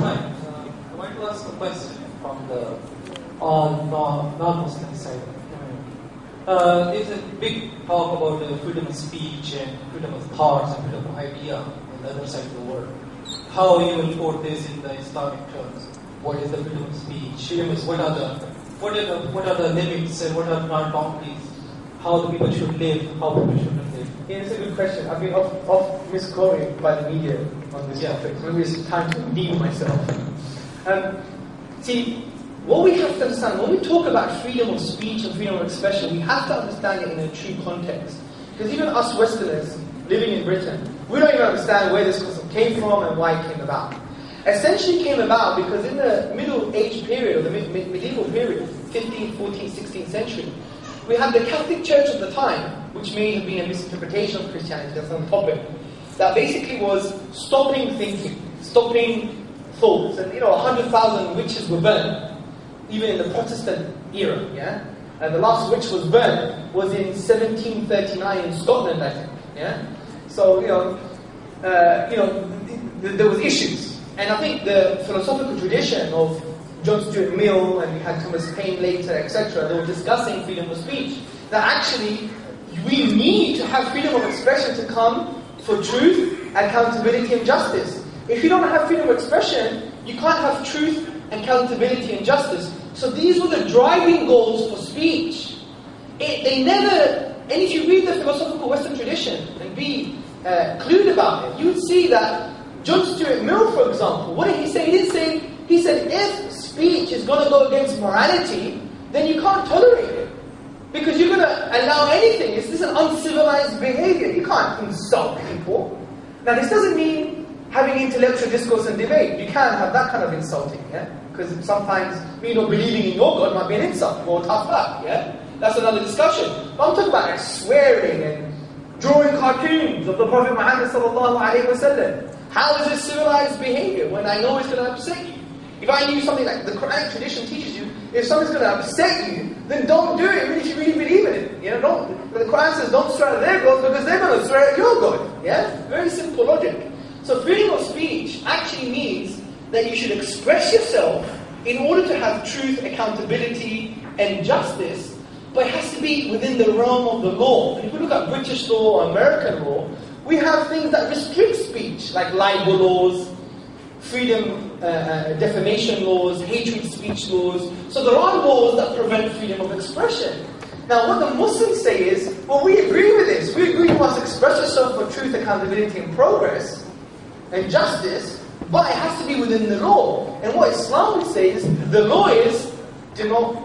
Hi, I want to ask a question from the non-Muslim side of the community. There's a big talk about freedom of speech and freedom of thoughts and freedom of idea on the other side of the world. How you will put this in the Islamic terms? What is the freedom of speech? What are the limits and what are the boundaries? How the people should live, how people shouldn't live? Yeah, it's a good question. I've been off misquoted by the media on this topic, so maybe it's time to redeem myself. See, what we have to understand, when we talk about freedom of speech and freedom of expression, we have to understand it in a true context. Because even us Westerners living in Britain, we don't even understand where this concept came from and why it came about. Essentially came about because in the Middle Age period, or the medieval period, 15th, 14th, 16th century, we had the Catholic Church at the time, which may have been a misinterpretation of Christianity, that's another topic, that basically was stopping thinking, stopping thoughts. And 100,000 witches were burned, even in the Protestant era, yeah? And the last witch was burned was in 1739 in Scotland, I think, yeah? So, there was issues. And I think the philosophical tradition of John Stuart Mill, and we had Thomas Paine later, etc., they were discussing freedom of speech. That actually, we need to have freedom of expression to come for truth, accountability, and justice. If you don't have freedom of expression, you can't have truth, accountability, and justice. So these were the driving goals for speech. And if you read the philosophical Western tradition and be clued about it, you would see that John Stuart Mill, for example, what did he say? He said, if speech is going to go against morality, then you can't tolerate it. Because you're going to allow anything. This is an uncivilized behavior. You can't insult people. Now, this doesn't mean having intellectual discourse and debate. You can have that kind of insulting, yeah? Because sometimes me not believing in your God might be an insult or tough luck, yeah? That's another discussion. But I'm talking about like swearing and drawing cartoons of the Prophet Muhammad sallallahu alaihi wasallam. How is this civilized behavior when I know it's going to upset you? If I knew something like the Quranic tradition teaches you, if something's going to upset you, then don't do it even if you really believe in it. You know, don't. The Quran says don't swear at their gods because they're going to swear at your God. Yeah? Very simple logic. So freedom of speech actually means that you should express yourself in order to have truth, accountability, and justice, but it has to be within the realm of the law. And if we look at British law or American law, we have things that restrict speech, like libel laws, freedom, defamation laws, hatred speech laws. So there are laws that prevent freedom of expression. Now what the Muslims say is, well, we agree with this. We agree you must express yourself for truth, accountability, and progress, and justice, but it has to be within the law. And what Islam would say is, the law is, do not,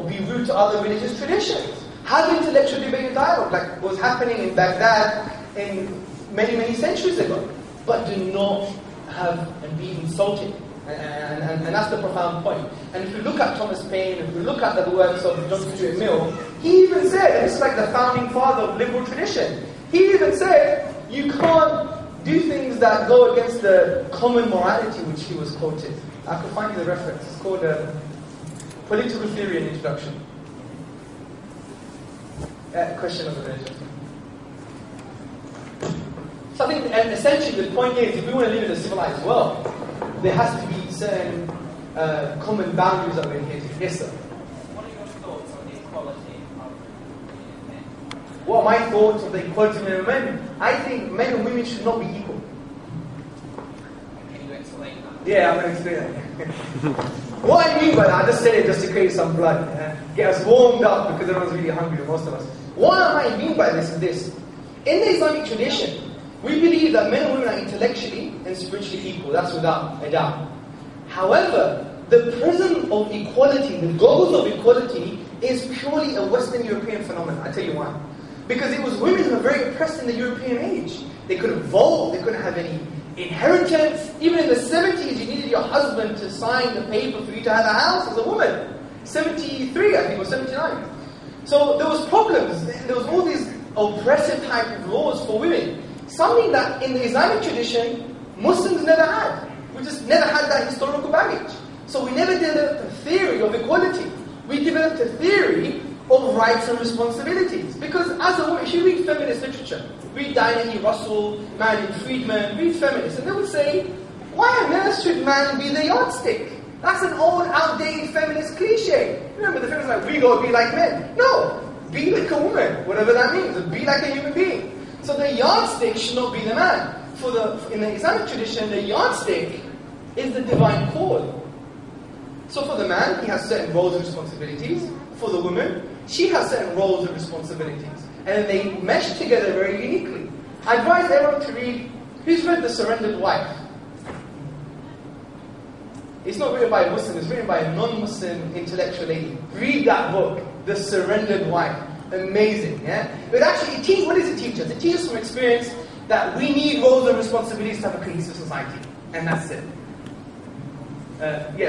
be rude to other religious traditions. Have intellectual debate and dialogue, like was happening in Baghdad in many, many centuries ago. But do not have and be insulting. And that's the profound point. And if you look at Thomas Paine, if you look at the works of John Stuart Mill, he even said, and this is like the founding father of liberal tradition, he even said, you can't do things that go against the common morality, which he was quoted. I can find you the reference. It's called Political Theory and Introduction. Question of religion. So I think, and essentially the point is, if we want to live in a civilized world, there has to be certain common boundaries that we're adhering to. Yes, sir? What are your thoughts on the equality of men? What are my thoughts of the equality of men and women? I think men and women should not be equal. Can you explain that? Yeah, I'm going to explain that. What I mean by that, I just said it just to create some blood, get us warmed up because everyone's really hungry, most of us. What I mean by this is this. In the Islamic tradition, we believe that men and women are intellectually and spiritually equal. That's without a doubt. However, the prism of equality, the goals of equality, is purely a Western European phenomenon. I tell you why. Because it was women who were very oppressed in the European age. They couldn't vote, they couldn't have any inheritance. Even in the 70s, you needed your husband to sign the paper for you to have a house as a woman. 73, I think, or 79. So there was problems. There was all these oppressive type of laws for women. Something that in the Islamic tradition, Muslims never had. We just never had that historical baggage. So we never developed a theory of equality. We developed a theory of rights and responsibilities. Because as a woman, if you read feminist literature, read Diana E. Russell, Marian Friedman, read feminists, and they would say, why on earth should man be the yardstick? That's an old, outdated feminist cliche. Remember, the feminists are like, we gotta be like men. No, be like a woman, whatever that means. Be like a human being. So the yardstick should not be the man. In the Islamic tradition, the yardstick is the divine call. So for the man, he has certain roles and responsibilities. For the woman, she has certain roles and responsibilities. And they mesh together very uniquely. I advise everyone to read, who's read The Surrendered Wife? It's not written by a Muslim, it's written by a non-Muslim intellectual lady. Read that book, The Surrendered Wife. Amazing, yeah? But actually, what does it teach us? It teaches us from experience that we need roles and responsibilities to have a cohesive society. And that's it.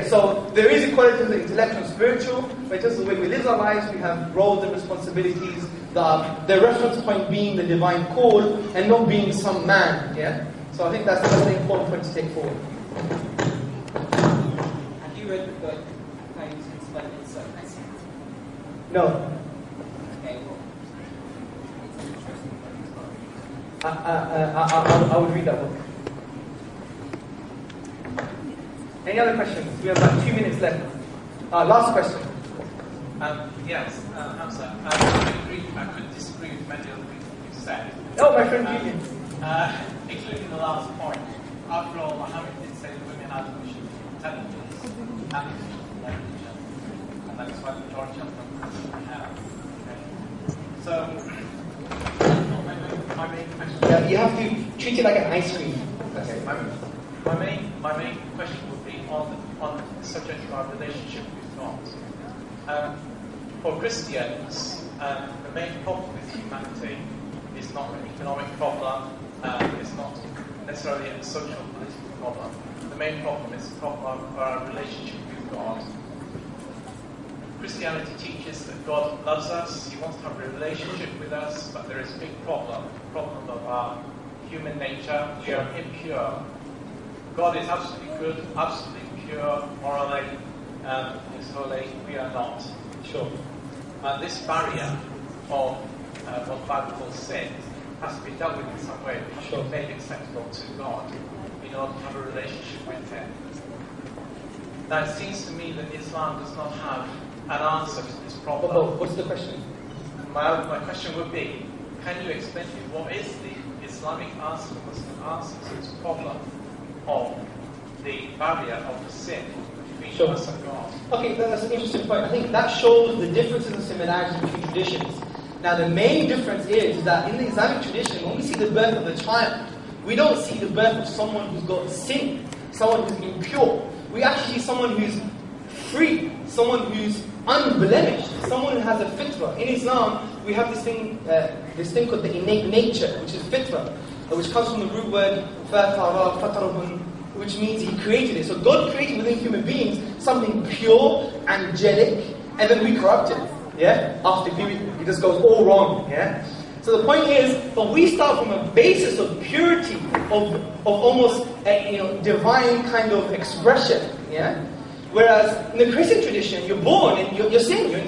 So there is equality in the intellectual and spiritual, but just the way we live our lives, we have roles and responsibilities. The reference point being the divine call and not being some man, yeah? So I think that's an important point to take forward. Have you read the book, Famous and Splendid Souls? No. I would read that book. Any other questions? We have about 2 minutes left. Last question. Yes, Hamza. I could disagree with many of the things you said. Oh, my friend Julian. Including the last point. After all, Muhammad did say that women are the machine intelligence and language, and that's why the majority of them have. So. My main question. Yeah, you have to treat it like an ice cream. Okay. My main question would be on the subject of our relationship with God. For Christians, the main problem with humanity is not an economic problem. It's not necessarily a social political problem. The main problem is the problem of our relationship with God. Christianity teaches that God loves us, He wants to have a relationship with us, but there is a big problem, the problem of our human nature. We are impure. God is absolutely good, absolutely pure, morally, is holy. We are not. Sure. And this barrier of what the Bible calls sin has to be dealt with in some way, which should be made acceptable to God in order to have a relationship with Him. Now, it seems to me that Islam does not have an answer to this problem. What's the question? My question would be, can you explain to me what is the Islamic answer, the Muslim answer to this problem of the barrier of the sin between us and God? Okay, that's an interesting point. I think that shows the differences and similarities between traditions. Now, the main difference is that in the Islamic tradition, when we see the birth of a child, we don't see the birth of someone who's got sin, someone who's impure. We actually see someone who's free, someone who's unblemished, someone who has a fitrah. In Islam, we have this thing called the innate nature, which is fitrah, which comes from the root word fatara, fatarahun, which means He created it. So God created within human beings something pure, angelic, and then we corrupt it. Yeah? After it just goes all wrong. Yeah? So the point is, but we start from a basis of purity, of almost divine kind of expression. Yeah? Whereas in the Christian tradition, you're born and you're in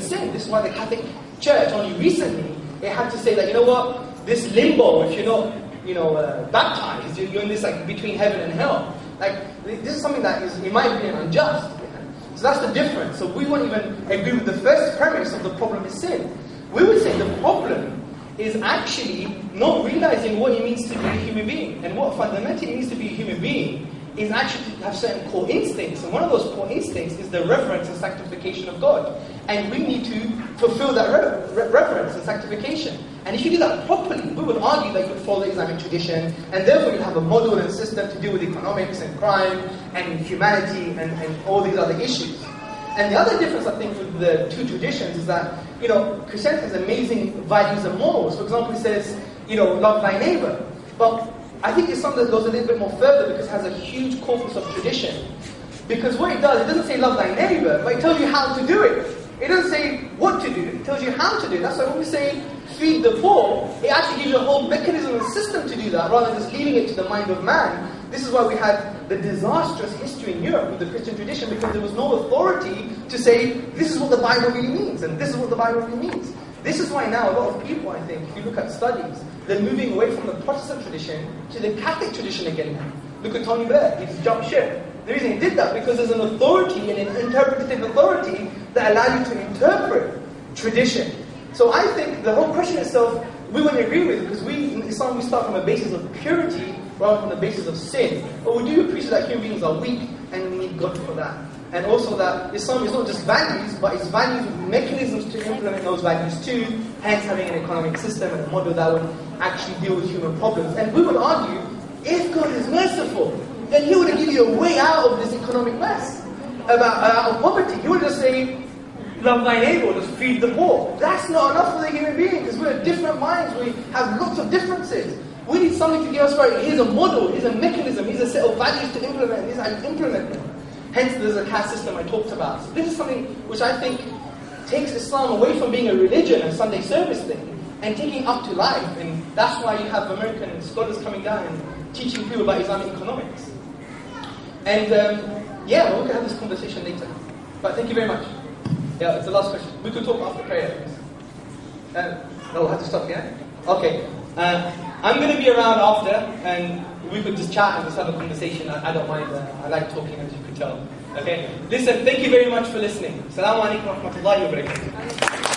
sin. This is why the Catholic Church only recently they had to say that, you know what, this limbo, if you're not baptized, you're in this like between heaven and hell. Like this is something that is, in my opinion, unjust. So that's the difference. So we won't even agree with the first premise of the problem is sin. We would say the problem is actually not realizing what it means to be a human being. And what fundamentally it means to be a human being is actually to have certain core instincts. And one of those core instincts is the reverence and sanctification of God. And we need to fulfill that reverence and sanctification. And if you do that properly, we would argue that you would follow the Islamic tradition, and therefore you have a model and system to deal with economics and crime and humanity and all these other issues. And the other difference, I think, with the two traditions is that, Christianity has amazing values and morals. For example, it says, love thy neighbor. But I think it's something that goes a little bit more further because it has a huge corpus of tradition. Because what it does, it doesn't say love thy neighbor, but it tells you how to do it. It doesn't say what to do, it tells you how to do it. That's why when we say feed the poor, it actually gives you a whole mechanism and system to do that rather than just leaving it to the mind of man. This is why we had the disastrous history in Europe with the Christian tradition, because there was no authority to say this is what the Bible really means and this is what the Bible really means. This is why now a lot of people, I think, if you look at studies, they're moving away from the Protestant tradition to the Catholic tradition again now. Look at Tony Blair, he just jumped ship. The reason he did that, because there's an authority, an interpretative authority, that allows you to interpret tradition. So I think the whole question itself, we wouldn't agree with, because in Islam we start from a basis of purity rather than the basis of sin. But we do appreciate that human beings are weak and we need God for that. And also that Islam is not just values, but it's values with mechanisms to implement those values too, hence having an economic system and a model that would actually deal with human problems. And we would argue, if God is merciful, then He would give you a way out of this economic mess, out of poverty. He would just say, love thy neighbor, just feed the poor. That's not enough for the human being, because we're different minds, we have lots of differences. We need something to give us right. Here's a model, here's a mechanism, here's a set of values to implement, here's how you implement them. Hence there's a caste system I talked about. So this is something which I think takes Islam away from being a religion, a Sunday service thing, and taking it up to life. And that's why you have American scholars coming down and teaching people about Islamic economics. And well, we can have this conversation later. But thank you very much. Yeah, it's the last question. We could talk after prayer. No, I have to stop, yeah? Okay. I'm going to be around after, and we could just chat and just have a conversation. I don't mind. I like talking, as you could tell. Okay? Listen, thank you very much for listening. Assalamu alaikum wa rahmatullahi wa barakatuh.